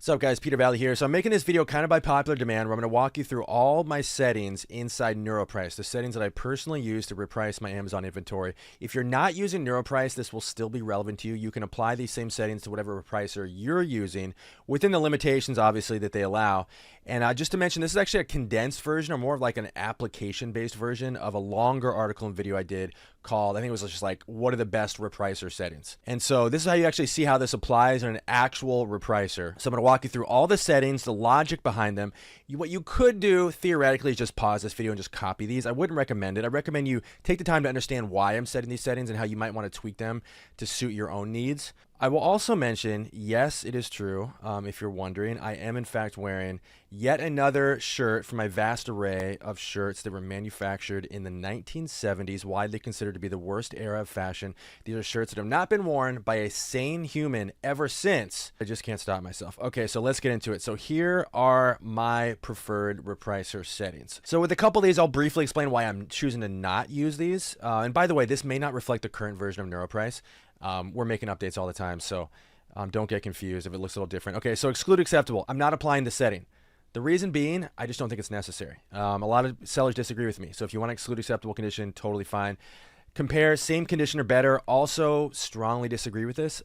What's up, guys? Peter Valley here. So I'm making this video kind of by popular demand where I'm going to walk you through all my settings inside NeuroPrice, the settings that I personally use to reprice my Amazon inventory. If you're not using NeuroPrice, this will still be relevant to you. You can apply these same settings to whatever repricer you're using within the limitations, obviously, that they allow. And just to mention, this is actually a condensed version or more of like an application-based version of a longer article and video I did called, I think it was just like, what are the best repricer settings? And so this is how you actually see how this applies in an actual repricer. So I'm going to walk you through all the settings, the logic behind them. What you could do theoretically is just pause this video and just copy these. I wouldn't recommend it. I recommend you take the time to understand why I'm setting these settings and how you might want to tweak them to suit your own needs. I will also mention, yes, it is true. If you're wondering, I am in fact wearing yet another shirt from my vast array of shirts that were manufactured in the 1970s, widely considered to be the worst era of fashion. These are shirts that have not been worn by a sane human ever since. I just can't stop myself. Okay, so let's get into it. So here are my preferred repricer settings. So with a couple of these, I'll briefly explain why I'm choosing to not use these. And by the way, this may not reflect the current version of NeuroPrice. We're making updates all the time, so don't get confused if it looks a little different. Okay, so exclude acceptable. I'm not applying the setting. The reason being, I just don't think it's necessary. A lot of sellers disagree with me. So if you want to exclude acceptable condition, totally fine. Compare same condition or better. Also strongly disagree with this.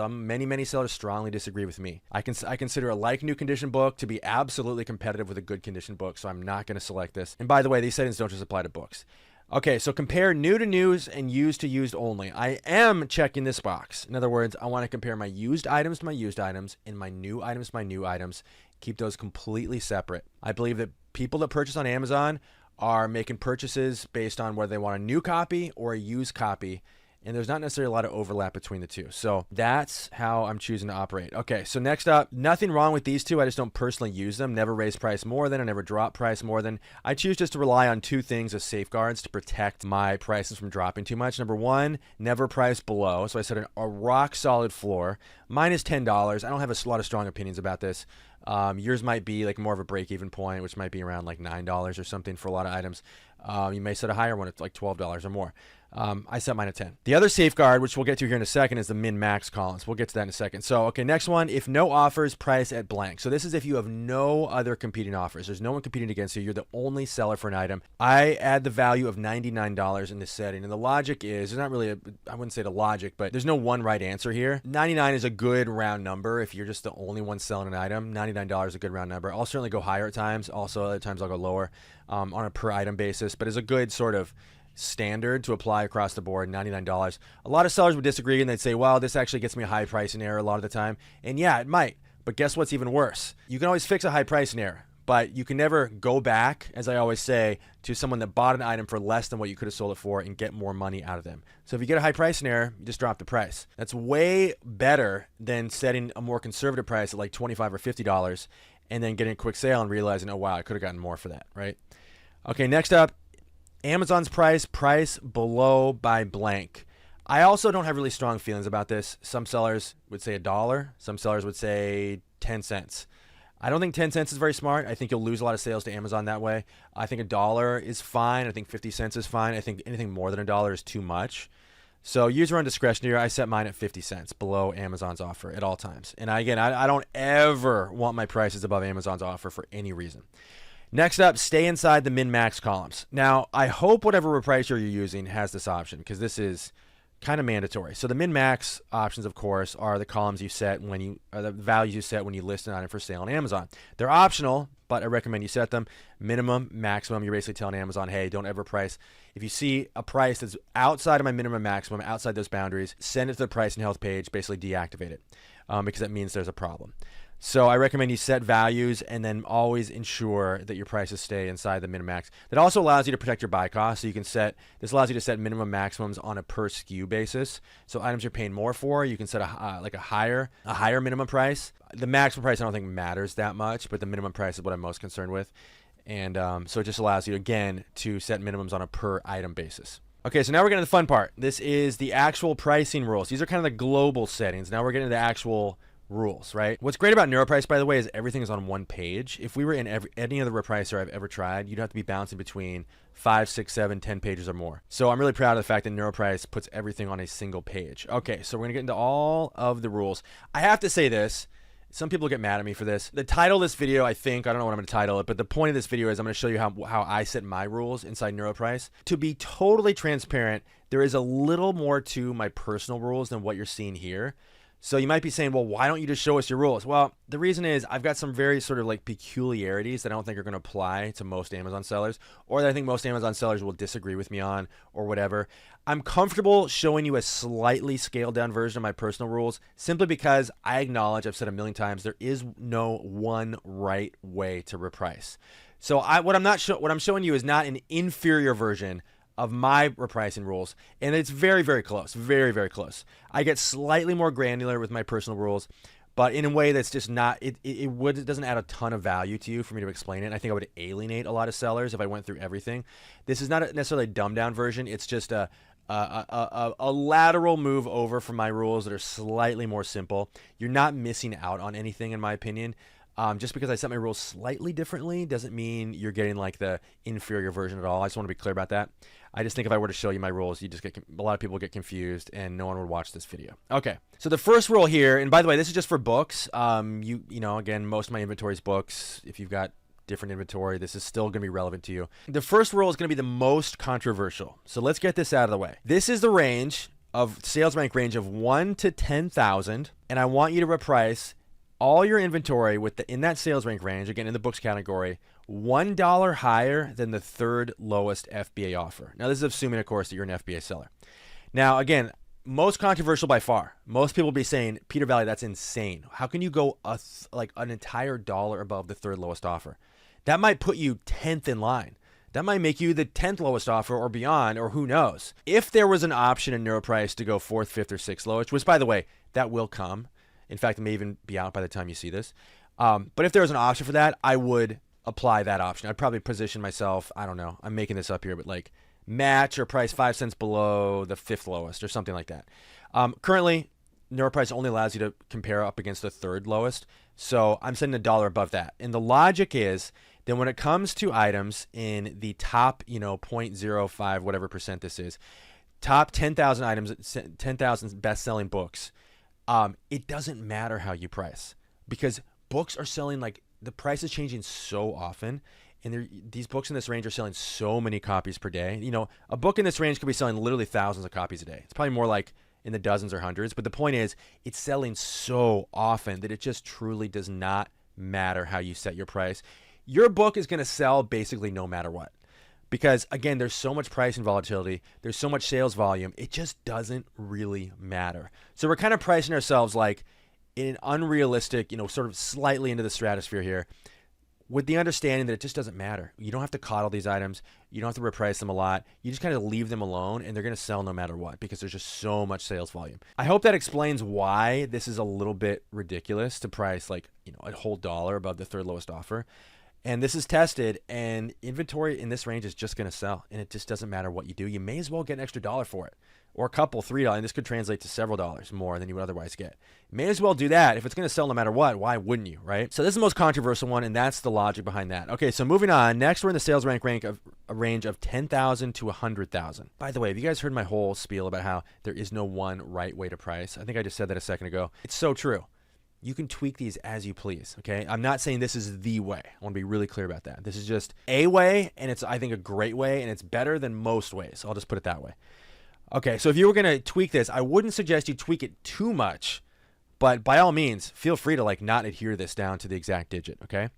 Many sellers strongly disagree with me. I consider a like new condition book to be absolutely competitive with a good condition book, so I'm not going to select this. And by the way, these settings don't just apply to books. Okay, so compare new to news and used to used only. I am checking this box. In other words, I want to compare my used items to my used items and my new items to my new items. Keep those completely separate. I believe that people that purchase on Amazon are making purchases based on whether they want a new copy or a used copy. And there's not necessarily a lot of overlap between the two. So that's how I'm choosing to operate. Okay, so next up, nothing wrong with these two. I just don't personally use them. Never raise price more than, or never drop price more than. I choose just to rely on two things as safeguards to protect my prices from dropping too much. Number one, never price below. So I set a rock solid floor. Mine is $10. I don't have a lot of strong opinions about this. Yours might be like more of a break-even point, which might be around like $9 or something for a lot of items. You may set a higher one at like $12 or more. I set mine at 10. The other safeguard, which we'll get to here in a second, is the min-max columns. We'll get to that in a second. So, okay, next one, if no offers, price at blank. So this is if you have no other competing offers. There's no one competing against you. You're the only seller for an item. I add the value of $99 in this setting. And the logic is, there's not really I wouldn't say the logic, but there's no one right answer here. 99 is a good round number. If you're just the only one selling an item, $99 is a good round number. I'll certainly go higher at times. Also, other times I'll go lower on a per item basis, but it's a good sort of standard to apply across the board. $99. A lot of sellers would disagree and they'd say, well, this actually gets me a high pricing error a lot of the time. And yeah, it might, but guess what's even worse? You can always fix a high pricing error, but you can never go back, as I always say, to someone that bought an item for less than what you could have sold it for and get more money out of them. So if you get a high pricing error, you just drop the price. That's way better than setting a more conservative price at like $25 or $50 and then getting a quick sale and realizing, oh wow, I could have gotten more for that, right? Okay, next up, Amazon's price below by blank. I also don't have really strong feelings about this. Some sellers would say $1. Some sellers would say 10 cents. I don't think 10 cents is very smart. I think you'll lose a lot of sales to Amazon that way. I think $1 is fine. I think 50 cents is fine. I think anything more than $1 is too much. So use your own discretion here. I set mine at 50 cents below Amazon's offer at all times. And again, I don't ever want my prices above Amazon's offer for any reason. Next up, stay inside the min-max columns. Now, I hope whatever repricer you're using has this option because this is kind of mandatory. So the min-max options, of course, are the columns you set the values you set when you list an item for sale on Amazon. They're optional, but I recommend you set them. Minimum, maximum, you're basically telling Amazon, hey, don't ever price. If you see a price that's outside of my minimum, maximum, outside those boundaries, send it to the price and health page, basically deactivate it because that means there's a problem. So I recommend you set values and then always ensure that your prices stay inside the minimum max. That also allows you to protect your buy cost. So you can this allows you to set minimum maximums on a per SKU basis. So items you're paying more for, you can set a higher minimum price. The maximum price I don't think matters that much, but the minimum price is what I'm most concerned with. And so it just allows you, again, to set minimums on a per item basis. Okay, so now we're getting to the fun part. This is the actual pricing rules. These are kind of the global settings. Now we're getting to the actual rules, right? What's great about NeuroPrice, by the way, is everything is on one page. If we were in any other repricer I've ever tried, you'd have to be bouncing between 5, 6, 7, 10 pages or more. So I'm really proud of the fact that NeuroPrice puts everything on a single page. Okay, so we're gonna get into all of the rules. I have to say this, Some people get mad at me for this. The title of this video, I don't know what I'm going to title it, but the point of this video is I'm going to show you how I set my rules inside NeuroPrice. To be totally transparent, there is a little more to my personal rules than what you're seeing here. So you might be saying, well, why don't you just show us your rules? Well, the reason is I've got some very sort of like peculiarities that I don't think are going to apply to most Amazon sellers, or that I think most Amazon sellers will disagree with me on, or whatever. I'm comfortable showing you a slightly scaled down version of my personal rules simply because I acknowledge, I've said a million times, there is no one right way to reprice. So what I'm showing you is not an inferior version of my repricing rules, and it's very, very close, very, very close. I get slightly more granular with my personal rules, but in a way that's just not, it doesn't add a ton of value to you for me to explain it. I think I would alienate a lot of sellers if I went through everything. This is not necessarily a dumbed down version. It's just a lateral move over from my rules that are slightly more simple. You're not missing out on anything, in my opinion. Just because I set my rules slightly differently doesn't mean you're getting like the inferior version at all. I just want to be clear about that. I just think if I were to show you my rules, you just get a lot of people get confused and no one would watch this video. Okay, so the first rule here, and by the way, this is just for books. You know, again, most of my inventory is books. If you've got different inventory, this is still going to be relevant to you. The first rule is going to be the most controversial. So let's get this out of the way. This is the range of sales rank range of 1 to 10,000, and I want you to reprice all your inventory in that sales rank range, again in the books category, $1 higher than the third lowest FBA offer. Now this is assuming, of course, that you're an FBA seller. Now again, most controversial by far. Most people will be saying, Peter Valley, that's insane. How can you go like an entire dollar above the third lowest offer? That might put you 10th in line. That might make you the 10th lowest offer or beyond, or who knows. If there was an option in NeuroPrice to go 4th, 5th, or 6th lowest, which by the way, that will come. In fact, it may even be out by the time you see this. But if there was an option for that, I would apply that option. I'd probably position myself, I don't know, I'm making this up here, but like match or price 5 cents below the 5th lowest or something like that. Currently, NeuroPrice only allows you to compare up against the third lowest. So I'm setting $1 above that. And the logic is that when it comes to items in the top, 0.05, whatever percent this is, top 10,000 items, 10,000 best-selling books, it doesn't matter how you price because books are selling, like, the price is changing so often, and these books in this range are selling so many copies per day. A book in this range could be selling literally thousands of copies a day. It's probably more like in the dozens or hundreds, but the point is it's selling so often that it just truly does not matter how you set your price. Your book is going to sell basically no matter what. Because, again, there's so much pricing volatility. There's so much sales volume. It just doesn't really matter. So we're kind of pricing ourselves like in an unrealistic, sort of slightly into the stratosphere here with the understanding that it just doesn't matter. You don't have to coddle these items. You don't have to reprice them a lot. You just kind of leave them alone, and they're going to sell no matter what because there's just so much sales volume. I hope that explains why this is a little bit ridiculous to price like, a whole dollar above the third lowest offer. And this is tested, and inventory in this range is just going to sell, and it just doesn't matter what you do. You may as well get an extra $1 for it, or a couple, $3, and this could translate to several dollars more than you would otherwise get. You may as well do that. If it's going to sell no matter what, why wouldn't you, right? So this is the most controversial one, and that's the logic behind that. Okay, so moving on. Next, we're in the sales rank of a range of 10,000 to 100,000. By the way, have you guys heard my whole spiel about how there is no one right way to price? I think I just said that a second ago. It's so true. You can tweak these as you please, okay? I'm not saying this is the way. I want to be really clear about that. This is just a way, and it's, I think, a great way, and it's better than most ways. I'll just put it that way. Okay, so if you were going to tweak this, I wouldn't suggest you tweak it too much, but by all means, feel free to like not adhere this down to the exact digit, okay?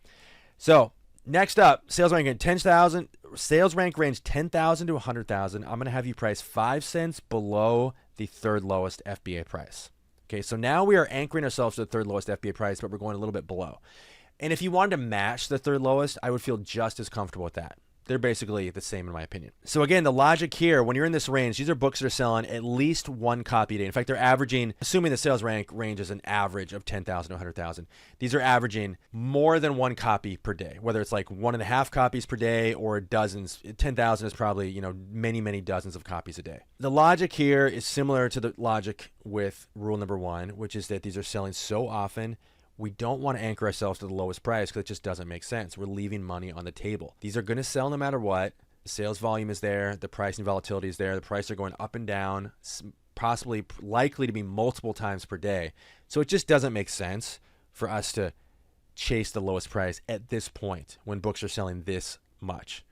So next up, sales rank range 10,000, sales rank range 10,000 to 100,000. I'm going to have you price 5 cents below the third lowest FBA price. Okay, so now we are anchoring ourselves to the third lowest FBA price, but we're going a little bit below. And if you wanted to match the third lowest, I would feel just as comfortable with that. They're basically the same in my opinion. So again, the logic here, when you're in this range, these are books that are selling at least 1 copy a day. In fact, they're averaging, assuming the sales rank range is an average of 10,000 to 100,000, these are averaging more than 1 copy per day, whether it's like 1.5 copies per day or dozens. 10,000 is probably, many, many dozens of copies a day. The logic here is similar to the logic with rule number 1, which is that these are selling so often, we don't want to anchor ourselves to the lowest price because it just doesn't make sense. We're leaving money on the table. These are going to sell no matter what. The sales volume is there. The pricing volatility is there. The prices are going up and down, possibly likely to be multiple times per day. So it just doesn't make sense for us to chase the lowest price at this point when books are selling this much,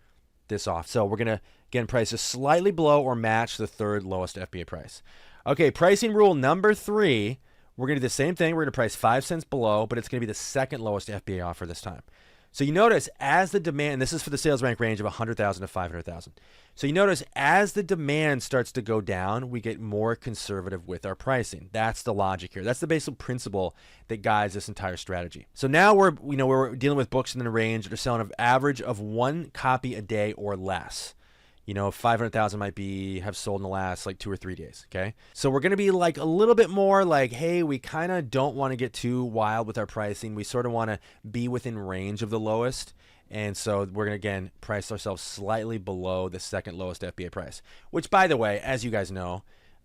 this off. So we're going to, again, price is slightly below or match the third lowest FBA price. Okay, pricing rule number 3, we're going to do the same thing. We're going to price 5 cents below, but it's going to be the second lowest FBA offer this time. So you notice as the demand, this is for the sales rank range of 100,000 to 500,000. So you notice as the demand starts to go down, we get more conservative with our pricing. That's the logic here. That's the basic principle that guides this entire strategy. So now we're dealing with books in the range that are selling an average of 1 copy a day or less. 500,000 might have sold in the last like 2 or 3 days. Okay. So we're going to be like a little bit more like, hey, we kind of don't want to get too wild with our pricing. We sort of want to be within range of the lowest. And so we're going to, again, price ourselves slightly below the second lowest FBA price, which, by the way, as you guys know,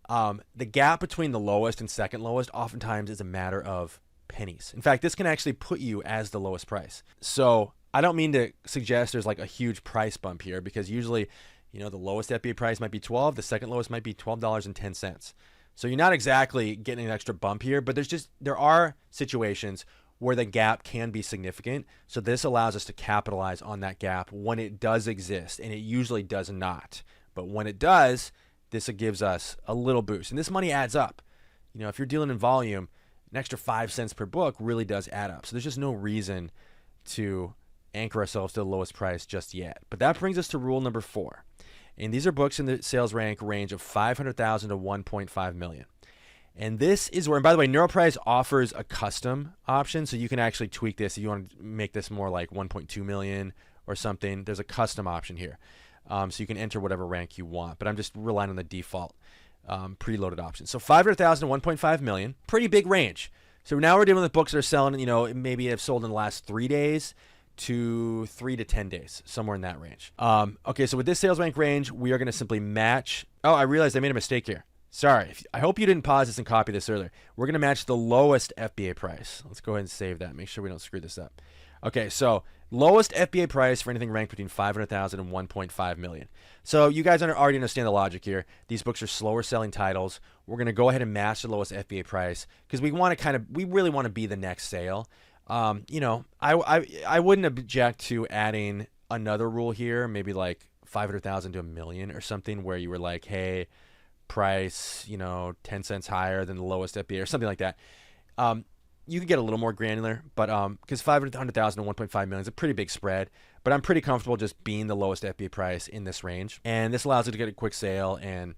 the gap between the lowest and second lowest oftentimes is a matter of pennies. In fact, this can actually put you as the lowest price. So I don't mean to suggest there's like a huge price bump here, because usually, the lowest FBA price might be $12. The second lowest might be $12.10. So you're not exactly getting an extra bump here, but there are situations where the gap can be significant. So this allows us to capitalize on that gap when it does exist, and it usually does not. But when it does, this gives us a little boost. And this money adds up. If you're dealing in volume, an extra 5 cents per book really does add up. So there's just no reason to anchor ourselves to the lowest price just yet. But that brings us to rule number 4. And these are books in the sales rank range of 500,000 to 1.5 million. And this is where, and by the way, NeuroPrice offers a custom option, so you can actually tweak this if you want to make this more like 1.2 million or something. There's a custom option here, so you can enter whatever rank you want. But I'm just relying on the default preloaded option. So 500,000 to 1.5 million, pretty big range. So now we're dealing with books that are selling, maybe have sold in the last 3 days to 3 to 10 days, somewhere in that range. Okay, so with this sales rank range, we are going to simply match. Oh, I realized I made a mistake here. Sorry. I hope you didn't pause this and copy this earlier. We're going to match the lowest FBA price. Let's go ahead and save that. Make sure we don't screw this up. Okay, so lowest FBA price for anything ranked between 500,000 and 1.5 million. So you guys already understand the logic here. These books are slower selling titles. We're going to go ahead and match the lowest FBA price because we really want to be the next sale. I wouldn't object to adding another rule here, maybe like 500,000 to a million or something, where you were like, hey, price, 10 cents higher than the lowest FBA or something like that. You could get a little more granular, but because 500,000 to 1.5 million is a pretty big spread, but I'm pretty comfortable just being the lowest FBA price in this range. And this allows you to get a quick sale, and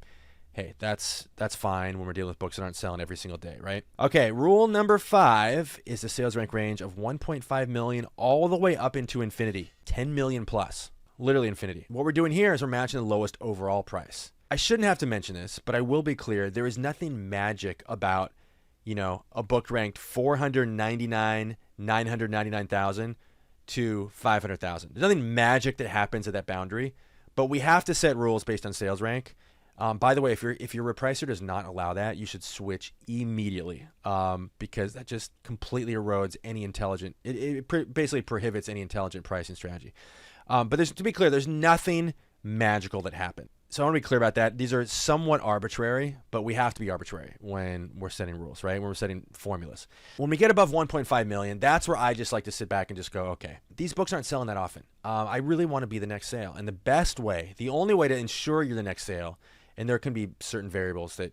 hey, that's fine when we're dealing with books that aren't selling every single day, right? Okay, rule number 5 is the sales rank range of 1.5 million all the way up into infinity, 10 million plus, literally infinity. What we're doing here is we're matching the lowest overall price. I shouldn't have to mention this, but I will be clear. There is nothing magic about, a book ranked 999,000 to 500,000. There's nothing magic that happens at that boundary, but we have to set rules based on sales rank. By the way, if your repricer does not allow that, you should switch immediately, because that just completely erodes any intelligent. It basically prohibits any intelligent pricing strategy. But to be clear, there's nothing magical that happened. So I want to be clear about that. These are somewhat arbitrary, but we have to be arbitrary when we're setting rules, right? When we're setting formulas. When we get above 1.5 million, that's where I just like to sit back and just go, okay, these books aren't selling that often. I really want to be the next sale. And the only way to ensure you're the next sale, and there can be certain variables that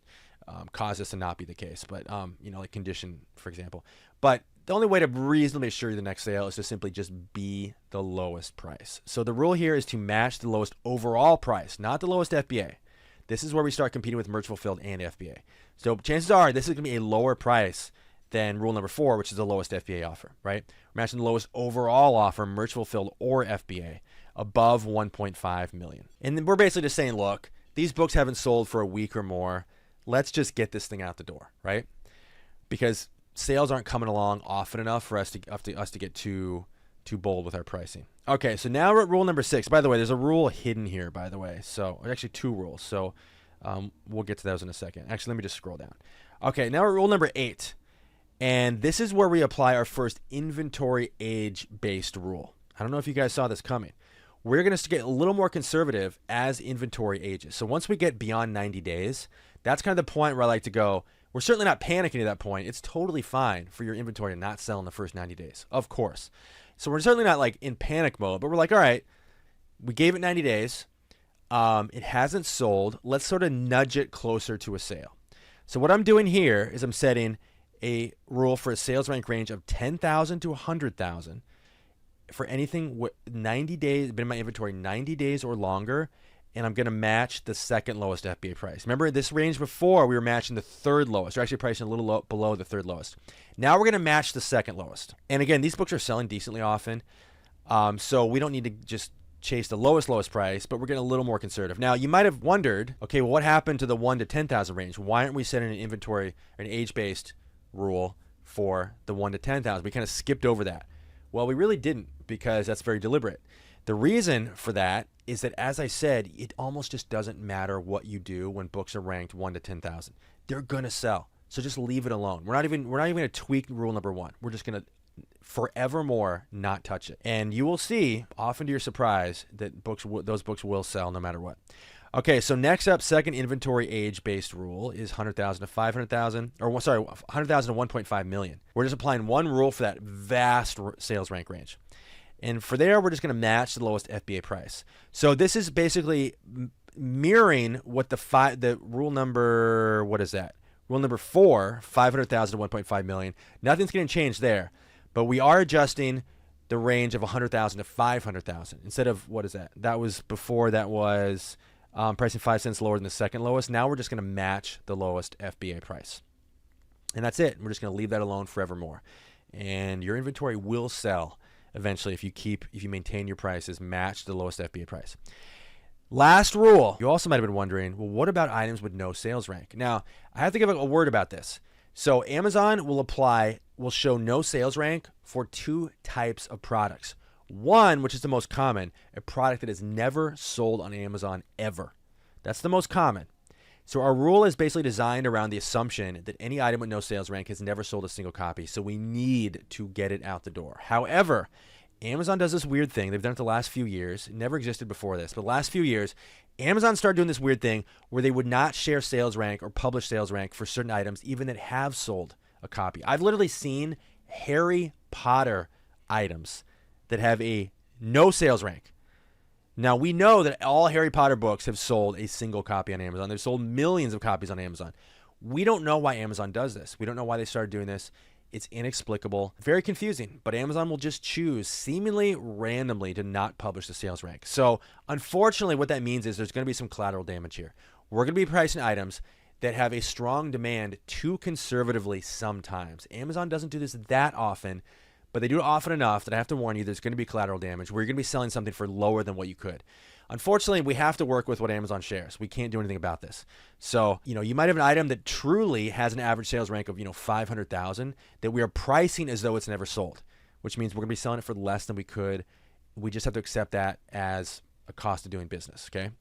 cause this to not be the case, but like condition, for example. But the only way to reasonably assure you the next sale is to simply just be the lowest price. So the rule here is to match the lowest overall price, not the lowest FBA. This is where we start competing with merch fulfilled and FBA. So chances are this is going to be a lower price than rule number 4, which is the lowest FBA offer, right? We're matching the lowest overall offer, merch fulfilled or FBA, above 1.5 million. And then we're basically just saying, look, these books haven't sold for a week or more. Let's just get this thing out the door, right? Because sales aren't coming along often enough for us to get too bold with our pricing. Okay, so now we're at rule number 6. By the way, there's a rule hidden here, by the way. So actually 2 rules. So we'll get to those in a second. Actually, let me just scroll down. Okay, now we're at rule number 8. And this is where we apply our first inventory age-based rule. I don't know if you guys saw this coming. We're going to get a little more conservative as inventory ages. So once we get beyond 90 days, that's kind of the point where I like to go, We're certainly not panicking at that point. It's totally fine for your inventory to not sell in the first 90 days, of course. So we're certainly not like in panic mode, but we're like, all right, we gave it 90 days. It hasn't sold. Let's sort of nudge it closer to a sale. So what I'm doing here is I'm setting a rule for a sales rank range of 10,000 to 100,000 for anything 90 days, been in my inventory 90 days or longer, and I'm going to match the second lowest FBA price. Remember this range before, we were matching the third lowest. We're actually pricing a little below the third lowest. Now we're going to match the second lowest. And again, these books are selling decently often, so we don't need to just chase the lowest price, but we're getting a little more conservative. Now, you might have wondered, okay, well, what happened to the 1 to 10,000 range? Why aren't we setting an inventory, an age-based rule for the 1 to 10,000? We kind of skipped over that. Well, we really didn't, because that's very deliberate. The reason for that is that, as I said, it almost just doesn't matter what you do when books are ranked 1 to 10,000. They're going to sell. So just leave it alone. We're not even going to tweak rule number 1. We're just going to forevermore not touch it. And you will see, often to your surprise, that those books will sell no matter what. Okay, so next up, second inventory age-based rule is 100,000 to 500,000, or sorry, 100,000 to 1.5 million. We're just applying one rule for that vast sales rank range. And for there, we're just going to match the lowest FBA price. So this is basically mirroring what the rule number, what is that? Rule number 4, 500,000 to 1.5 million. Nothing's going to change there, but we are adjusting the range of 100,000 to 500,000 instead of, what is that? That was before, that was pricing 5 cents lower than the second lowest. Now we're just going to match the lowest FBA price. And that's it. We're just going to leave that alone forevermore. And your inventory will sell eventually if you maintain your prices match the lowest FBA price. Last rule. You also might have been wondering, well, what about items with no sales rank? Now, I have to give a word about this. So Amazon will show no sales rank for 2 types of products. One, which is the most common, a product that is never sold on Amazon ever. That's the most common. So our rule is basically designed around the assumption that any item with no sales rank has never sold a single copy, so we need to get it out the door. However, Amazon does this weird thing. They've done it the last few years. It never existed before this, but the last few years, Amazon started doing this weird thing where they would not share sales rank or publish sales rank for certain items, even that have sold a copy. I've literally seen Harry Potter items that have a no sales rank. Now, we know that all Harry Potter books have sold a single copy on Amazon. They've sold millions of copies on Amazon. We don't know why Amazon does this. We don't know why they started doing this. It's inexplicable, very confusing, but Amazon will just choose seemingly randomly to not publish the sales rank. So unfortunately, what that means is there's going to be some collateral damage here. We're going to be pricing items that have a strong demand too conservatively sometimes. Amazon doesn't do this that often, but they do it often enough that I have to warn you there's going to be collateral damage where you're going to be selling something for lower than what you could. Unfortunately, we have to work with what Amazon shares. We can't do anything about this. So, you might have an item that truly has an average sales rank of, 500,000 that we are pricing as though it's never sold, which means we're going to be selling it for less than we could. We just have to accept that as a cost of doing business, okay?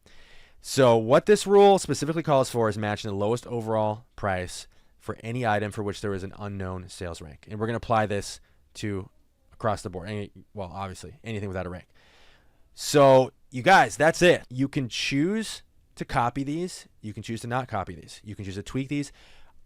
So what this rule specifically calls for is matching the lowest overall price for any item for which there is an unknown sales rank. And we're going to apply this to across the board. Obviously, anything without a rank. So, you guys, that's it. You can choose to copy these. You can choose to not copy these. You can choose to tweak these.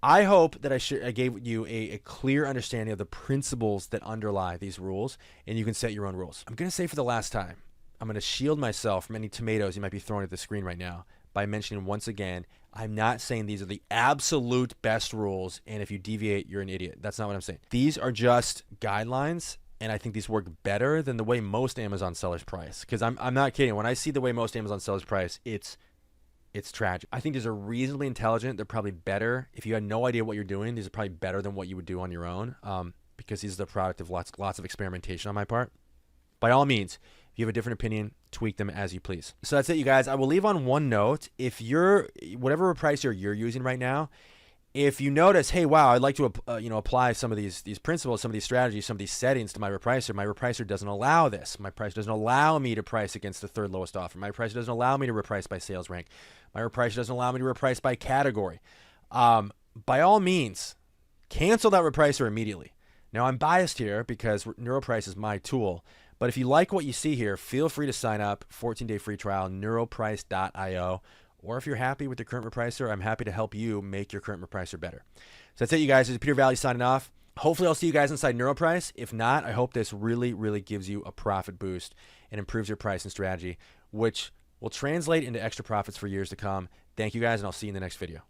I hope that I gave you a clear understanding of the principles that underlie these rules, and you can set your own rules. I'm going to say for the last time, I'm going to shield myself from any tomatoes you might be throwing at the screen right now by mentioning once again, I'm not saying these are the absolute best rules, and if you deviate, you're an idiot. That's not what I'm saying. These are just guidelines, and I think these work better than the way most Amazon sellers price. Because I'm not kidding. When I see the way most Amazon sellers price, it's tragic. I think these are reasonably intelligent. They're probably better. If you had no idea what you're doing, these are probably better than what you would do on your own, because these are the product of lots of experimentation on my part. By all means, if you have a different opinion, tweak them as you please. So that's it, you guys. I will leave on one note. If whatever repricer you're using right now, if you notice, hey, wow, I'd like to apply some of these principles, some of these strategies, some of these settings to my repricer doesn't allow this. My pricer doesn't allow me to price against the third lowest offer. My repricer doesn't allow me to reprice by sales rank. My repricer doesn't allow me to reprice by category. By all means, cancel that repricer immediately. Now, I'm biased here because NeuroPrice is my tool. But if you like what you see here, feel free to sign up, 14-day free trial, neuroprice.io, Or if you're happy with your current repricer, I'm happy to help you make your current repricer better. So that's it, you guys. This is Peter Valley signing off. Hopefully I'll see you guys inside NeuroPrice. If not, I hope this really, really gives you a profit boost and improves your pricing strategy, which will translate into extra profits for years to come. Thank you guys, and I'll see you in the next video.